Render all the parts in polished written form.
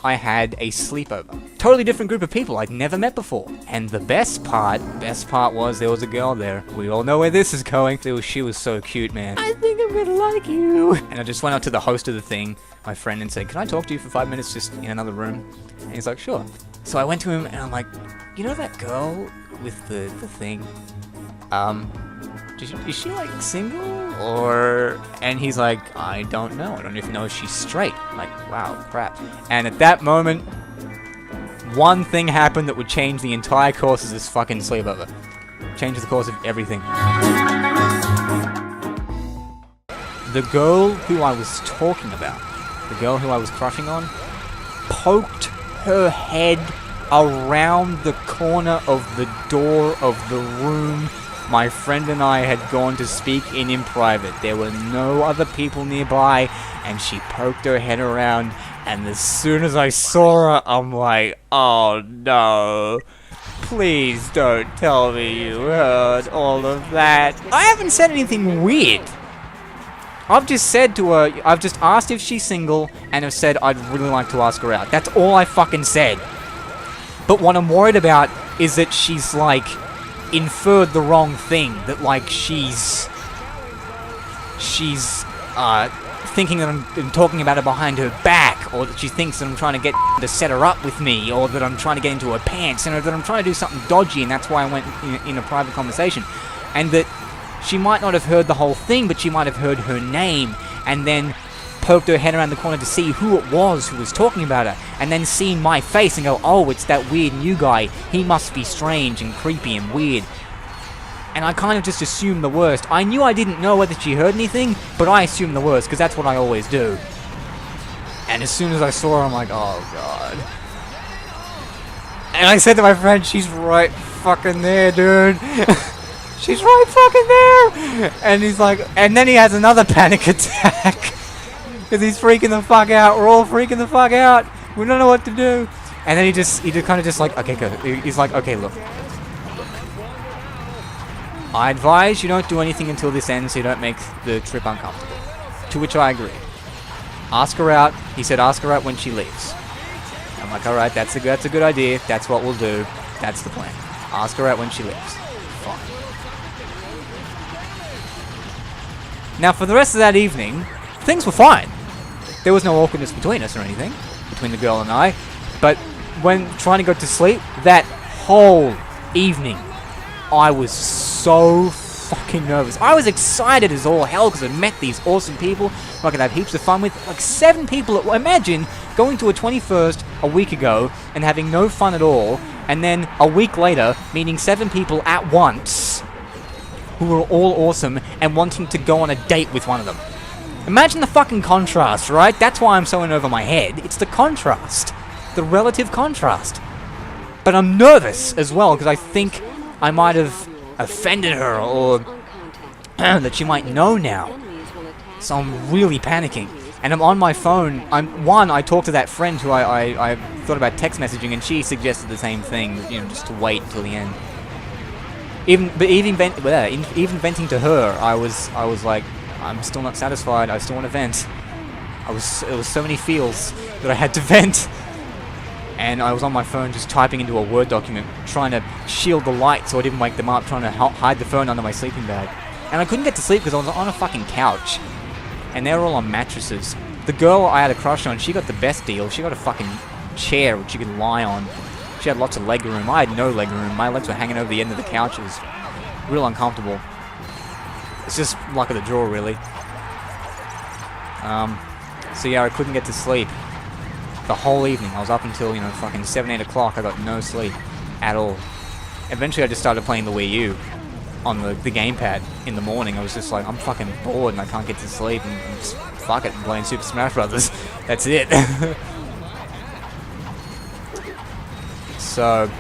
I had a sleepover. Totally different group of people I'd never met before. And the best part was there was a girl there. We all know where this is going. She was so cute, man. I think I'm gonna like you. And I just went up to the host of the thing, my friend, and said, can I talk to you for 5 minutes just in another room? And he's like, sure. So I went to him and I'm like, you know that girl with the thing? Is she like single or? And he's like, I don't know. I don't even know if she's straight. I'm like, wow, crap. And at that moment, one thing happened that would change the entire course of this fucking sleepover. Changes the course of everything. The girl who I was talking about, the girl who I was crushing on, poked her head around the corner of the door of the room my friend and I had gone to speak in private. There were no other people nearby, and she poked her head around, and as soon as I saw her, I'm like, oh no. Please don't tell me you heard all of that. I haven't said anything weird. I've just said to her, I've just asked if she's single, and have said I'd really like to ask her out. That's all I fucking said. But what I'm worried about is that she's like inferred the wrong thing, that like she's thinking that I'm talking about her behind her back, or that she thinks that I'm trying to get to set her up with me, or that I'm trying to get into her pants, and that I'm trying to do something dodgy, and that's why I went in a private conversation. And that she might not have heard the whole thing, but she might have heard her name, and then poked her head around the corner to see who it was who was talking about her, and then seen my face and go, oh, it's that weird new guy. He must be strange and creepy and weird. And I kind of just assumed the worst. I knew I didn't know whether she heard anything, but I assumed the worst, because that's what I always do. And as soon as I saw her, I'm like, oh god. And I said to my friend, she's right fucking there, dude. She's right fucking there! And he's like, and then he has another panic attack. Because he's freaking the fuck out. We're all freaking the fuck out. We don't know what to do. And then he just kind of just like, okay, go. He's like, okay, look. I advise you don't do anything until this ends so you don't make the trip uncomfortable. To which I agree. Ask her out. He said ask her out when she leaves. I'm like, alright, that's a good idea. That's what we'll do. That's the plan. Ask her out when she leaves. Fine. Now, for the rest of that evening, things were fine. There was no awkwardness between us or anything, between the girl and I, but when trying to go to sleep, that whole evening, I was so fucking nervous. I was excited as all hell because I'd met these awesome people who I could have heaps of fun with. Like 7 people, imagine going to a 21st a week ago and having no fun at all, and then a week later meeting 7 people at once who were all awesome and wanting to go on a date with one of them. Imagine the fucking contrast, right? That's why I'm so in over my head. It's the contrast. The relative contrast. But I'm nervous as well, because I think I might have offended her, or that she might know now. So I'm really panicking. And I'm on my phone. I talked to that friend who I thought about text messaging, and she suggested the same thing, you know, just to wait until the end. Even venting to her, I was like, I'm still not satisfied. I still want to vent. It was so many feels that I had to vent. And I was on my phone just typing into a Word document, trying to shield the light so I didn't wake them up, trying to hide the phone under my sleeping bag. And I couldn't get to sleep because I was on a fucking couch. And they were all on mattresses. The girl I had a crush on, she got the best deal. She got a fucking chair which she could lie on. She had lots of leg room. I had no leg room. My legs were hanging over the end of the couch. It was real uncomfortable. It's just luck of the draw, really. So yeah, I couldn't get to sleep the whole evening. I was up until, you know, fucking 7, 8 o'clock. I got no sleep at all. Eventually, I just started playing the Wii U on the gamepad in the morning. I was just like, I'm fucking bored and I can't get to sleep, and just, fuck it, I'm playing Super Smash Brothers. That's it. So,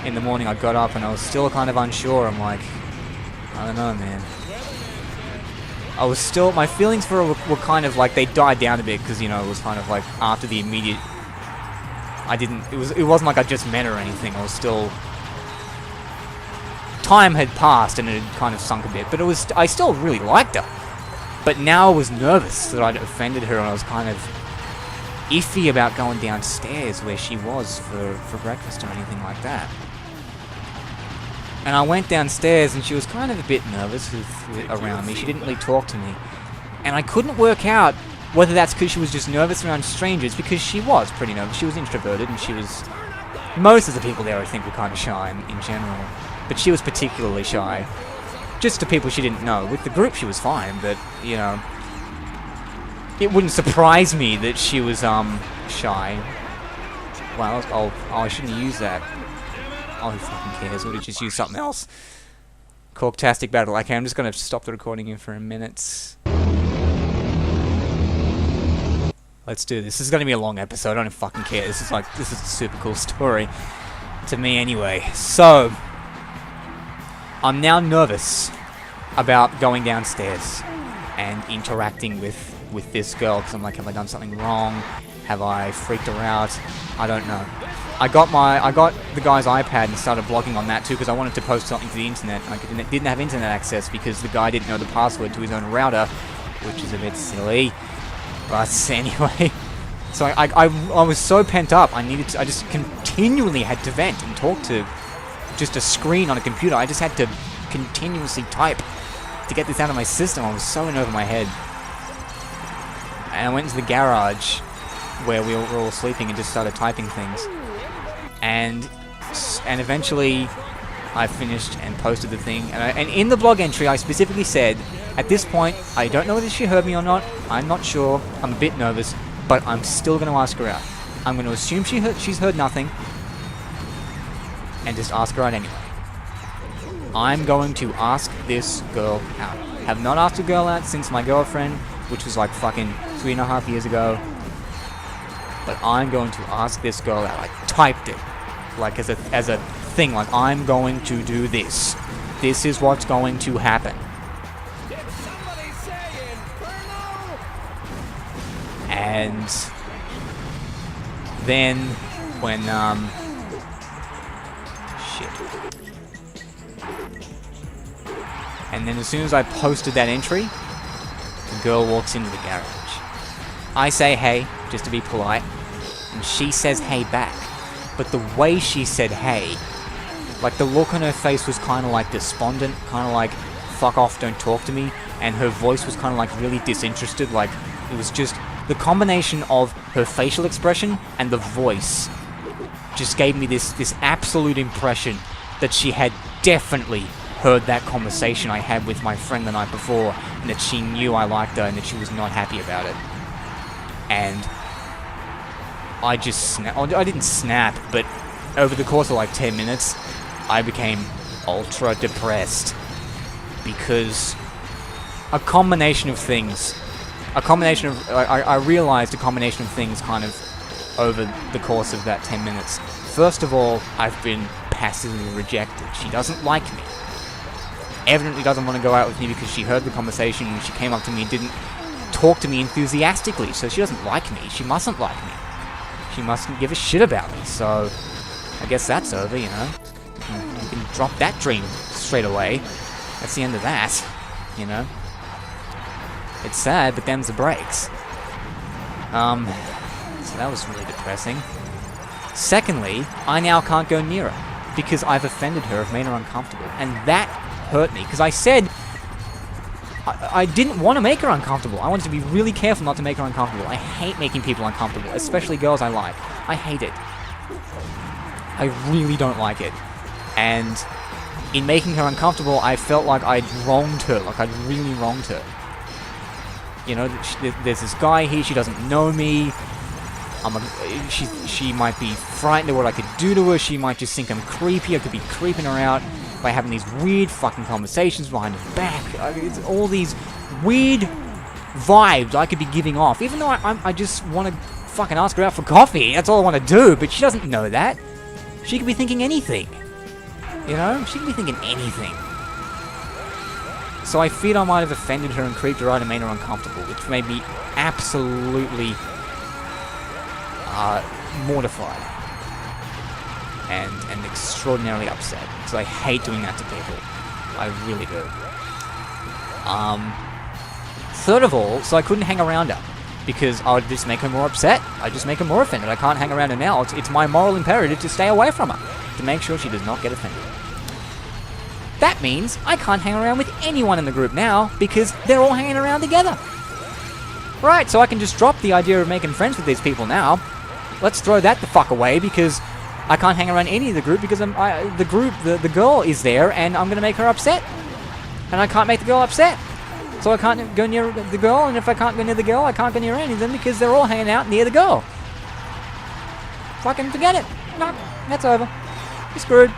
in the morning, I got up and I was still kind of unsure. I'm like, I don't know, man. I was still, my feelings for her were kind of like, they died down a bit, because, you know, it was kind of like, after the immediate, it wasn't like I just met her or anything. I was still, time had passed and it had kind of sunk a bit, but I still really liked her. But now I was nervous that I'd offended her, and I was kind of iffy about going downstairs where she was for breakfast or anything like that. And I went downstairs, and she was kind of a bit nervous around me. She didn't really talk to me. And I couldn't work out whether that's because she was just nervous around strangers, because she was pretty nervous. She was introverted, and she was... Most of the people there, I think, were kind of shy in general. But she was particularly shy. Just to people she didn't know. With the group, she was fine, but, you know... It wouldn't surprise me that she was, shy. Well, I shouldn't use that. Oh, who fucking cares? We'll just use something else. Corktastic battle. Okay, I'm just gonna stop the recording here for a minute. Let's do this. This is gonna be a long episode. I don't fucking care. This is a super cool story. To me, anyway. So, I'm now nervous about going downstairs and interacting with this girl, because I'm like, have I done something wrong? Have I freaked her out? I don't know. I got the guy's iPad and started blogging on that too, because I wanted to post something to the internet. I didn't have internet access because the guy didn't know the password to his own router, which is a bit silly. But anyway, so I was so pent up. I just continually had to vent and talk to just a screen on a computer. I just had to continuously type to get this out of my system. I was so in over my head. And I went into the garage where we were all sleeping and just started typing things. And eventually I finished and posted the thing. And in the blog entry I specifically said, at this point, I don't know whether she heard me or not. I'm not sure. I'm a bit nervous. But I'm still going to ask her out. I'm going to assume she's heard nothing. And just ask her out anyway. I'm going to ask this girl out. Have not asked a girl out since my girlfriend, which was like fucking 3.5 years ago. But I'm going to ask this girl out. I typed it, like as a thing. Like, I'm going to do this. This is what's going to happen. And then when and then as soon as I posted that entry, the girl walks into the garage. I say hey, just to be polite, and she says hey back. But the way she said hey, like the look on her face was kind of like despondent, kind of like fuck off, don't talk to me, and her voice was kind of like really disinterested. Like, it was just the combination of her facial expression and the voice just gave me this absolute impression that she had definitely heard that conversation I had with my friend the night before, and that she knew I liked her and that she was not happy about it. And I just I didn't snap, but over the course of like 10 minutes, I became ultra depressed, because a combination of things, I realized a combination of things kind of over the course of that 10 minutes. First of all, I've been passively rejected. She doesn't like me. Evidently doesn't want to go out with me because she heard the conversation and she came up to me and didn't talk to me enthusiastically. So she doesn't like me. She mustn't like me. She mustn't give a shit about me. So I guess that's over, you know. You can drop that dream straight away. That's the end of that, you know. It's sad, but them's the breaks. So that was really depressing. Secondly, I now can't go near her because I've offended her, I've made her uncomfortable. And that hurt me, because I said I didn't want to make her uncomfortable. I wanted to be really careful not to make her uncomfortable. I hate making people uncomfortable, especially girls I like. I hate it. I really don't like it. And in making her uncomfortable, I felt like I'd wronged her, like I'd really wronged her. You know, there's this guy here, she doesn't know me. She might be frightened of what I could do to her. She might just think I'm creepy. I could be creeping her out by having these weird fucking conversations behind her back. It's all these weird vibes I could be giving off. Even though I just want to fucking ask her out for coffee. That's all I want to do. But she doesn't know that. She could be thinking anything. You know? She could be thinking anything. So I feared I might have offended her and creeped her out and made her uncomfortable, which made me absolutely mortified and extraordinarily upset, because I hate doing that to people. I really do. Third of all, so I couldn't hang around her. Because I would just make her more upset. I'd just make her more offended. I can't hang around her now. It's my moral imperative to stay away from her. To make sure she does not get offended. That means I can't hang around with anyone in the group now because they're all hanging around together. Right, so I can just drop the idea of making friends with these people now. Let's throw that the fuck away because I can't hang around any of the group because the girl is there and I'm going to make her upset. And I can't make the girl upset. So I can't go near the girl, and if I can't go near the girl, I can't go near any of them because they're all hanging out near the girl. Fucking forget it. No, that's over. You're screwed.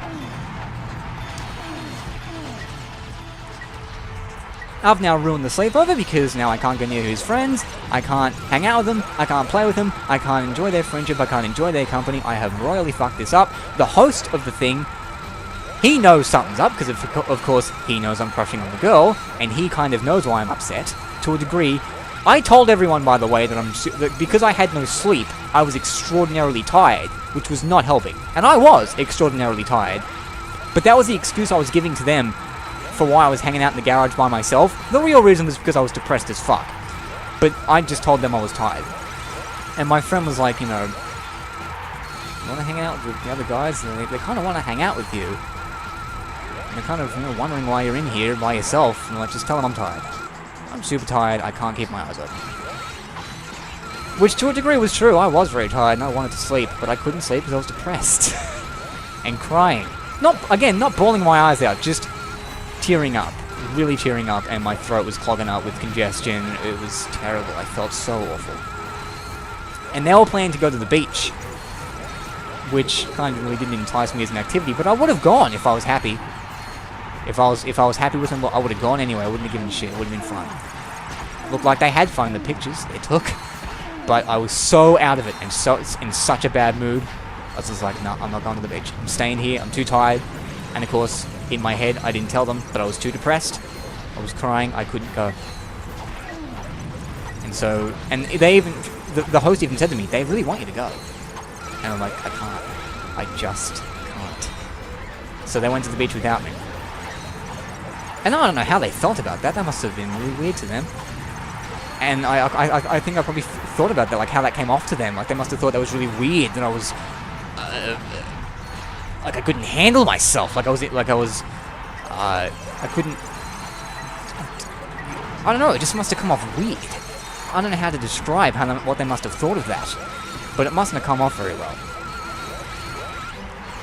I've now ruined the sleepover because now I can't go near his friends, I can't hang out with them, I can't play with them, I can't enjoy their friendship, I can't enjoy their company. I have royally fucked this up. The host of the thing, he knows something's up because of course he knows I'm crushing on the girl, and he kind of knows why I'm upset to a degree. I told everyone, by the way, that because I had no sleep, I was extraordinarily tired, which was not helping. And I was extraordinarily tired. But that was the excuse I was giving to them for why I was hanging out in the garage by myself. The real reason was because I was depressed as fuck. But I just told them I was tired. And my friend was like, you know, you want to hang out with the other guys? And they kind of want to hang out with you. And they're kind of, you know, wondering why you're in here by yourself. And like, just tell them I'm tired. I'm super tired. I can't keep my eyes open. Which to a degree was true. I was very tired and I wanted to sleep. But I couldn't sleep because I was depressed. And crying. Not bawling my eyes out. Just tearing up. Really tearing up. And my throat was clogging up with congestion. It was terrible. I felt so awful. And they all planned to go to the beach. Which kind of really didn't entice me as an activity. But I would have gone if I was happy. If I was happy with them, I would have gone anyway. I wouldn't have given a shit. It would have been fun. Looked like they had fun in the pictures they took. But I was so out of it and so in such a bad mood. I was just like, no, I'm not going to the beach. I'm staying here. I'm too tired. And of course, in my head, I didn't tell them, but I was too depressed. I was crying. I couldn't go. And so, and they even, the host even said to me, they really want you to go. And I'm like, I can't. I just can't. So they went to the beach without me. And I don't know how they felt about that. That must have been really weird to them. And I think I probably thought about that, like how that came off to them. Like they must have thought that was really weird that I was, like I couldn't handle myself. I couldn't. I don't know. It just must have come off weird. I don't know how to describe what they must have thought of that, but it mustn't have come off very well.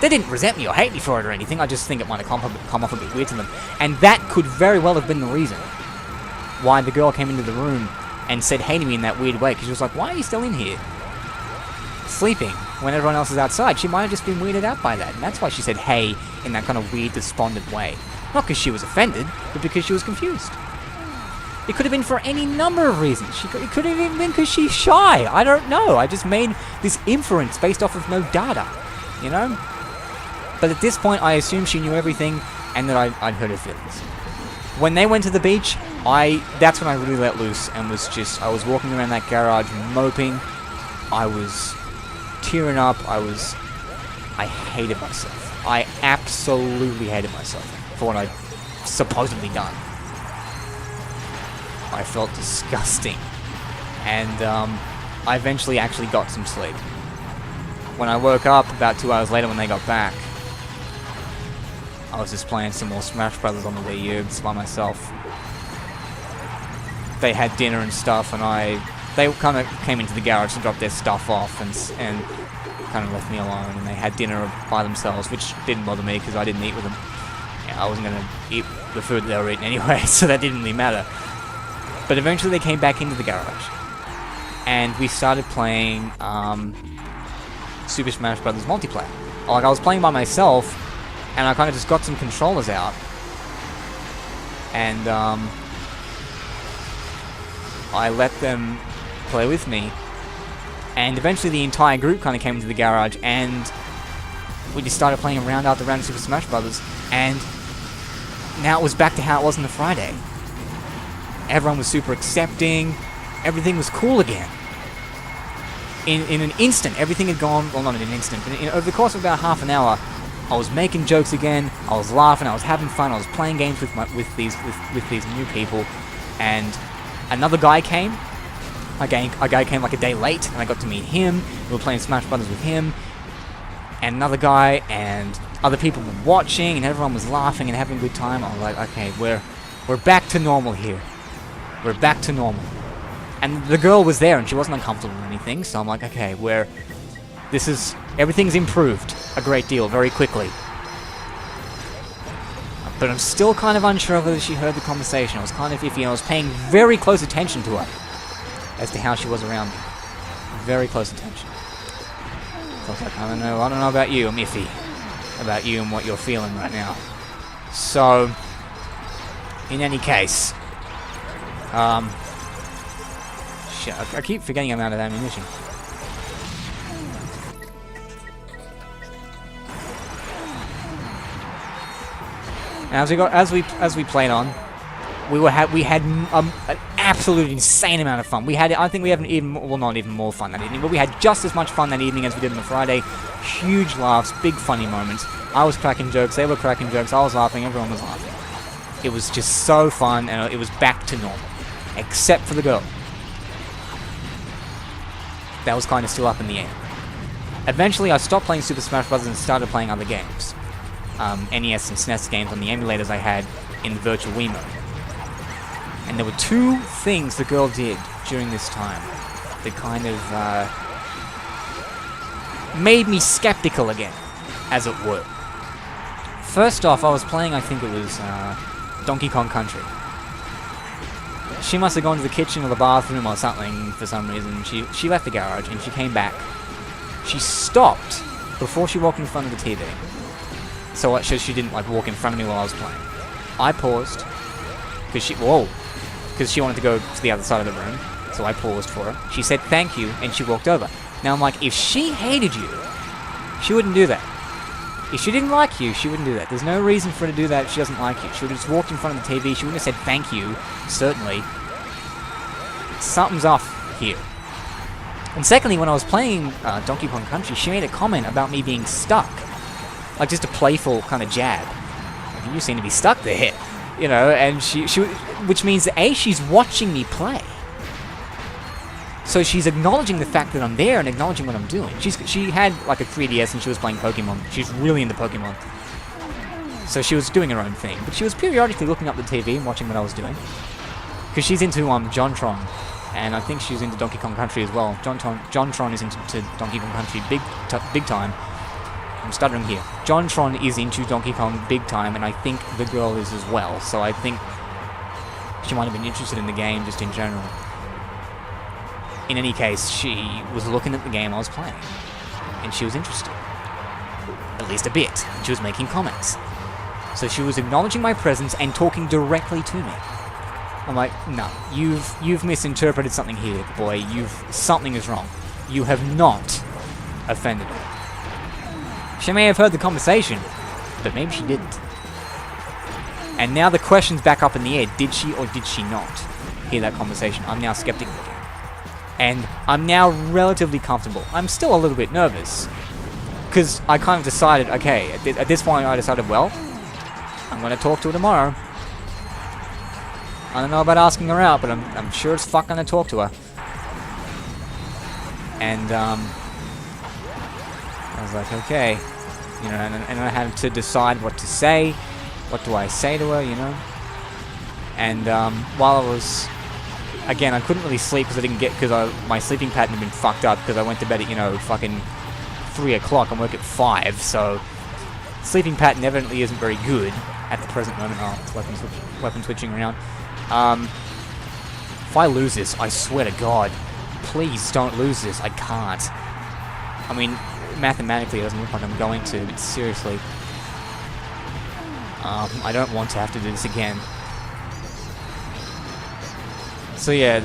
They didn't resent me or hate me for it or anything. I just think it might have come off a bit weird to them. And that could very well have been the reason why the girl came into the room and said hey to me in that weird way. Because she was like, why are you still in here? Sleeping when everyone else is outside. She might have just been weirded out by that. And that's why she said hey in that kind of weird, despondent way. Not because she was offended, but because she was confused. It could have been for any number of reasons. It could have even been because she's shy. I don't know. I just made this inference based off of no data. You know? But at this point, I assumed she knew everything and that I'd hurt her feelings. When they went to the beach, that's when I really let loose and I was walking around that garage moping. I was tearing up. I hated myself. I absolutely hated myself for what I'd supposedly done. I felt disgusting. And I eventually actually got some sleep. When I woke up about 2 hours later when they got back, I was just playing some more Smash Brothers on the Wii U just by myself. They had dinner and stuff, and they kind of came into the garage to drop their stuff off and kind of left me alone. And they had dinner by themselves, which didn't bother me because I didn't eat with them. Yeah, I wasn't going to eat the food they were eating anyway, so that didn't really matter. But eventually they came back into the garage, and we started playing Super Smash Brothers multiplayer. Like I was playing by myself. And I kind of just got some controllers out. And I let them play with me. And eventually the entire group kind of came into the garage. And we just started playing round after round of Super Smash Brothers. And now it was back to how it was on the Friday. Everyone was super accepting. Everything was cool again. In an instant, everything had gone... Well, not in an instant. But over the course of about half an hour... I was making jokes again, I was laughing, I was having fun, I was playing games with these new people, and Another guy came. A guy came like a day late, and I got to meet him. We were playing Smash Brothers with him. And another guy, and other people were watching, and everyone was laughing and having a good time. I was like, okay, we're back to normal here. We're back to normal. And the girl was there, and she wasn't uncomfortable or anything, so I'm like, okay, everything's improved a great deal very quickly. But I'm still kind of unsure whether she heard the conversation. I was kind of iffy, and I was paying very close attention to her as to how she was around me. Very close attention. So I was like, I don't know about you. I'm iffy about you and what you're feeling right now. So, in any case, shit, I keep forgetting I'm out of ammunition. As we played on, we had an absolute insane amount of fun. I think we had not even more fun that evening, but we had just as much fun that evening as we did on the Friday. Huge laughs, big funny moments. I was cracking jokes, they were cracking jokes, I was laughing, everyone was laughing. It was just so fun, and it was back to normal, except for the girl. That was kind of still up in the air. Eventually, I stopped playing Super Smash Bros. And started playing other games. NES and SNES games on the emulators I had in the Virtual Wii mode. And there were two things the girl did during this time that kind of made me skeptical again, as it were. First off, I was playing, I think it was Donkey Kong Country. She must have gone to the kitchen or the bathroom or something for some reason. She left the garage and she came back. She stopped before she walked in front of the TV. So she didn't like walk in front of me while I was playing. I paused because she wanted to go to the other side of the room. So I paused for her. She said thank you and she walked over. Now I'm like, if she hated you, she wouldn't do that. If she didn't like you, she wouldn't do that. There's no reason for her to do that if she doesn't like you. She would have just walked in front of the TV. She wouldn't have said thank you, certainly. Something's off here. And secondly, when I was playing Donkey Kong Country, she made a comment about me being stuck. Like just a playful kind of jab. Like, you seem to be stuck there. You know, and she which means that A, she's watching me play. So she's acknowledging the fact that I'm there and acknowledging what I'm doing. She had like a 3DS and she was playing Pokemon. She's really into Pokemon. So she was doing her own thing. But she was periodically looking up the TV and watching what I was doing. Because she's into JonTron. And I think she's into Donkey Kong Country as well. JonTron is into Donkey Kong Country big time. I'm stuttering here. JonTron is into Donkey Kong big time, and I think the girl is as well. So I think she might have been interested in the game just in general. In any case, she was looking at the game I was playing, and she was interested. At least a bit. And she was making comments. So she was acknowledging my presence and talking directly to me. I'm like, no, you've misinterpreted something here, boy. Something is wrong. You have not offended her. She may have heard the conversation, but maybe she didn't. And now the question's back up in the air. Did she or did she not hear that conversation? I'm now skeptical again. And I'm now relatively comfortable. I'm still a little bit nervous. Because I kind of decided, okay, at this point I decided, well, I'm going to talk to her tomorrow. I don't know about asking her out, but I'm sure as fuck going to talk to her. And, I was like, okay. You know, and I had to decide what to say. What do I say to her, you know? And while I was... Again, I couldn't really sleep because my sleeping pattern had been fucked up because I went to bed at, you know, fucking 3 o'clock and woke at 5, so... Sleeping pattern evidently isn't very good at the present moment. Oh, it's weapon switching around. If I lose this, I swear to God, please don't lose this. I can't. I mean... Mathematically, it doesn't look like I'm going to, but seriously, I don't want to have to do this again. So yeah,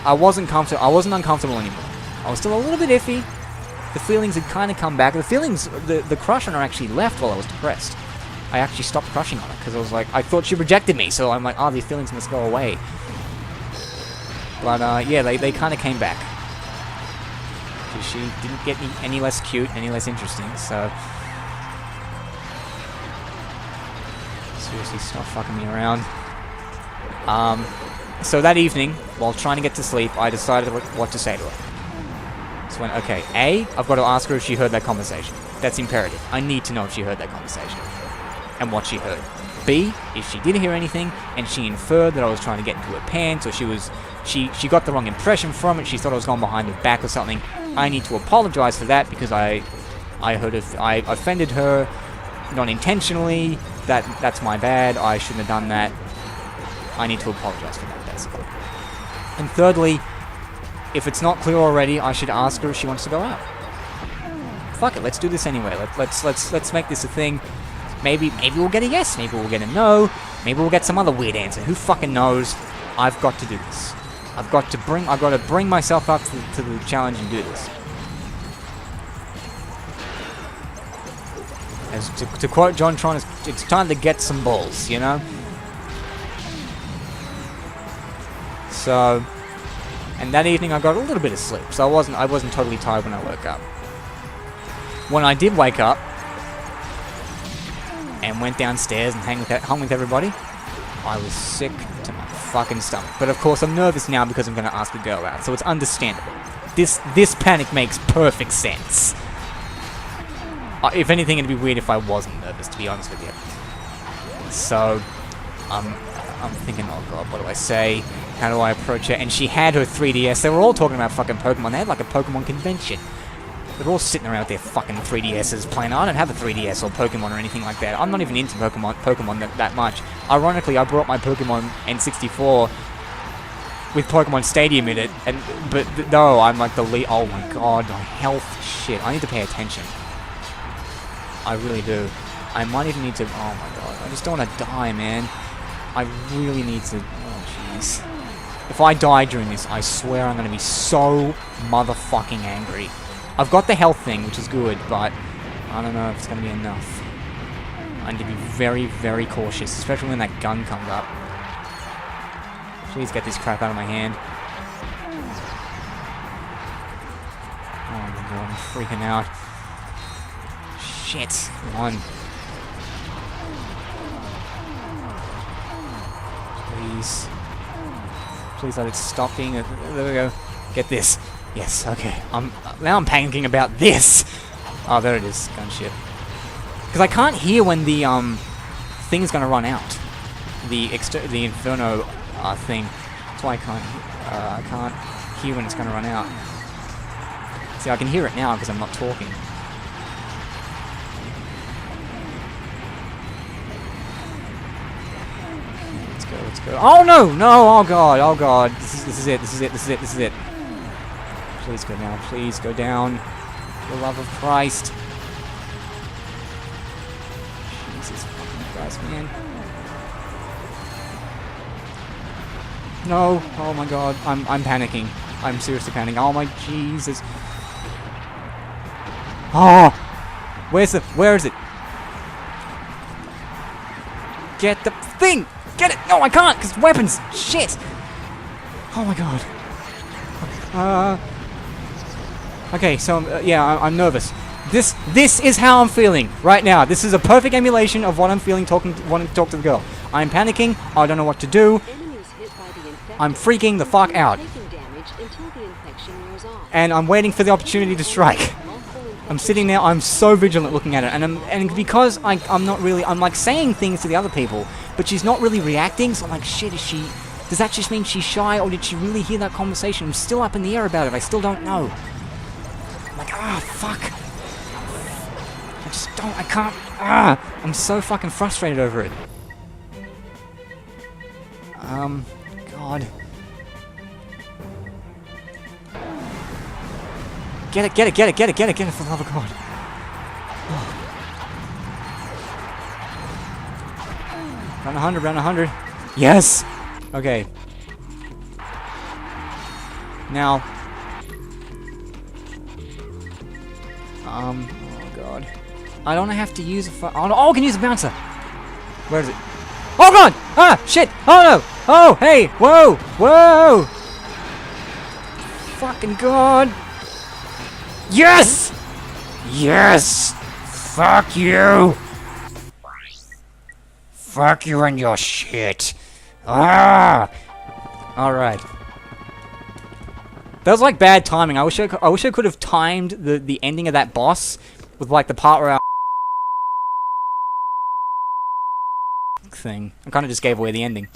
I wasn't uncomfortable anymore. I was still a little bit iffy. The feelings had kind of come back. The crush on her actually left while I was depressed. I actually stopped crushing on her because I was like, I thought she rejected me, so I'm like, oh, these feelings must go away. But yeah, they kind of came back. She didn't get any less cute, any less interesting, so... Seriously, stop fucking me around. So that evening, while trying to get to sleep, I decided what to say to her. So went, okay, A, I've got to ask her if she heard that conversation. That's imperative. I need to know if she heard that conversation. And what she heard. B, if she didn't hear anything, and she inferred that I was trying to get into her pants, or she got the wrong impression from it, she thought I was going behind her back or something, I need to apologize for that, because I offended her, not intentionally, that's my bad, I shouldn't have done that. I need to apologize for that, basically. And thirdly, if it's not clear already, I should ask her if she wants to go out. Fuck it, let's do this anyway. Let's make this a thing. Maybe we'll get a yes, maybe we'll get a no, maybe we'll get some other weird answer. Who fucking knows? I've got to do this. I've got to bring myself up to the challenge and do this. As to quote John Tron, it's time to get some balls, you know? So, and that evening I got a little bit of sleep, so I wasn't totally tired when I woke up. When I did wake up and went downstairs and hung with everybody, I was sick to my fucking stomach. But of course I'm nervous now because I'm going to ask a girl out, so it's understandable. This panic makes perfect sense. If anything, it'd be weird if I wasn't nervous, to be honest with you. So, I'm thinking, oh god, what do I say? How do I approach her? And she had her 3DS. They were all talking about fucking Pokemon. They had like a Pokemon convention. They're all sitting around with their fucking 3DSs playing. I don't have a 3DS or Pokemon or anything like that. I'm not even into Pokemon that much. Ironically, I brought my Pokemon N64 with Pokemon Stadium in it, but no, I'm like the lead. Oh my god, my health shit. I need to pay attention. I really do. I might even need to. Oh my god, I just don't want to die, man. I really need to. Oh jeez. If I die during this, I swear I'm going to be so motherfucking angry. I've got the health thing, which is good, but I don't know if it's going to be enough. I need to be very, very cautious, especially when that gun comes up. Please get this crap out of my hand. Oh my god, I'm freaking out. Shit, come on. Please. Please let it stop being a... There we go. Get this. Yes, okay. Now I'm panicking about this. Oh, there it is. Gun shit. Because I can't hear when the thing's gonna run out. The Inferno thing. That's why I can't hear when it's gonna run out. See, I can hear it now because I'm not talking. Let's go. Oh no! No! Oh god! Oh god! This is it. Please go down. Please go down. For the love of Christ. Jesus fucking Christ, man. No! Oh my god! I'm panicking. I'm seriously panicking. Oh my Jesus! Oh! Where is it? Get the thing! Get it! No, I can't, because weapons! Shit! Oh my god. Okay, so, yeah, I'm nervous. This is how I'm feeling right now. This is a perfect emulation of what I'm feeling wanting to talk to the girl. I'm panicking, I don't know what to do. I'm freaking the fuck out. And I'm waiting for the opportunity to strike. I'm sitting there, I'm so vigilant looking at it, and because I'm not really, I'm like saying things to the other people, but she's not really reacting, so I'm like, shit, does that just mean she's shy, or did she really hear that conversation? I'm still up in the air about it, I still don't know. I'm like, fuck. I can't, I'm so fucking frustrated over it. God. Get it, for the love of God. Round 100. Yes! Okay. Now. Oh god. I don't have to use a I can use a bouncer! Where is it? Oh god! Ah! Shit! Oh no! Oh! Hey! Whoa! Whoa! Fucking god! Yes! Yes! Fuck you! Fuck you and your shit! Ah! Alright. That was like bad timing. I wish I could have timed the ending of that boss with like the part where our thing. I kind of just gave away the ending.